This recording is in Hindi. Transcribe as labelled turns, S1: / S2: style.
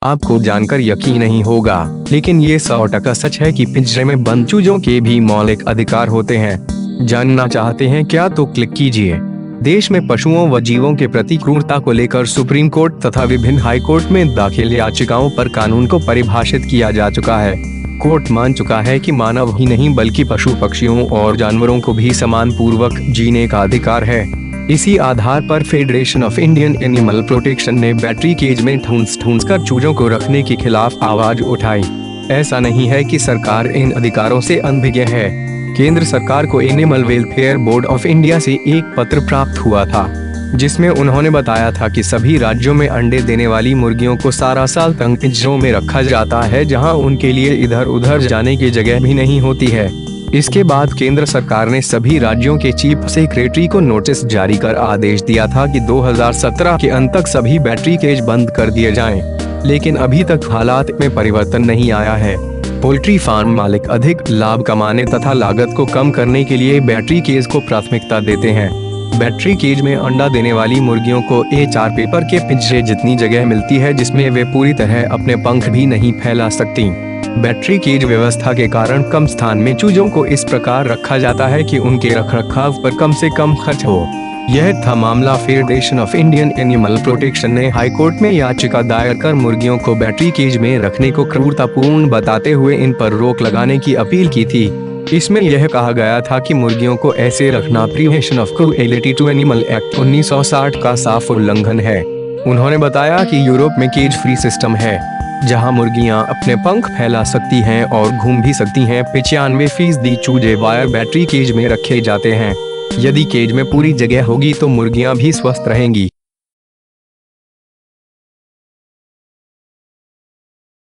S1: आपको जानकर यकीन नहीं होगा, लेकिन ये 100% सच है कि पिंजरे में बंद चूजों के भी मौलिक अधिकार होते हैं। जानना चाहते हैं क्या? तो क्लिक कीजिए। देश में पशुओं व जीवों के प्रति क्रूरता को लेकर सुप्रीम कोर्ट तथा विभिन्न हाई कोर्ट में दाखिल याचिकाओं पर कानून को परिभाषित किया जा चुका है। कोर्ट मान चुका है कि मानव ही नहीं बल्कि पशु पक्षियों और जानवरों को भी समान पूर्वक जीने का अधिकार है। इसी आधार पर federation of Indian animal protection ने बैटरी केज में ठूंस कर चूजों को रखने के खिलाफ आवाज उठाई। ऐसा नहीं है कि सरकार इन अधिकारों से अनभिज्ञ है। केंद्र सरकार को animal welfare board of India से एक पत्र प्राप्त हुआ था, जिसमें उन्होंने बताया था कि सभी राज्यों में अंडे देने वाली मुर्गियों को सारा साल तंग पिंजरों में रखा जाता है, जहां उनके लिए इधर उधर जाने की जगह भी नहीं होती है। इसके बाद केंद्र सरकार ने सभी राज्यों के चीफ सेक्रेटरी को नोटिस जारी कर आदेश दिया था कि 2017 के अंत तक सभी बैटरी केज बंद कर दिए जाएं। लेकिन अभी तक हालात में परिवर्तन नहीं आया है। पोल्ट्री फार्म मालिक अधिक लाभ कमाने तथा लागत को कम करने के लिए बैटरी केज को प्राथमिकता देते हैं। बैटरी केज में अंडा देने वाली मुर्गियों को A4 पेपर के पिंजरे जितनी जगह मिलती है, जिसमें वे पूरी तरह अपने पंख भी नहीं फैला सकती। बैटरी केज व्यवस्था के कारण कम स्थान में चूजों को इस प्रकार रखा जाता है कि उनके रखरखाव पर कम से कम खर्च हो। यह था मामला। Federation of Indian animal protection ने हाई कोर्ट में याचिका दायर कर मुर्गियों को बैटरी केज में रखने को क्रूरतापूर्ण बताते हुए इन पर रोक लगाने की अपील की थी। इसमें यह कहा गया था कि मुर्गियों को ऐसे रखना prevention of cruelty to animal act 1960 का साफ उल्लंघन है। उन्होंने बताया कि यूरोप में केज फ्री सिस्टम है, जहां मुर्गियां अपने पंख फैला सकती हैं और घूम भी सकती हैं। 95% चूजे वायर बैटरी केज में रखे जाते हैं। यदि केज में पूरी जगह होगी तो मुर्गियां भी स्वस्थ रहेंगी।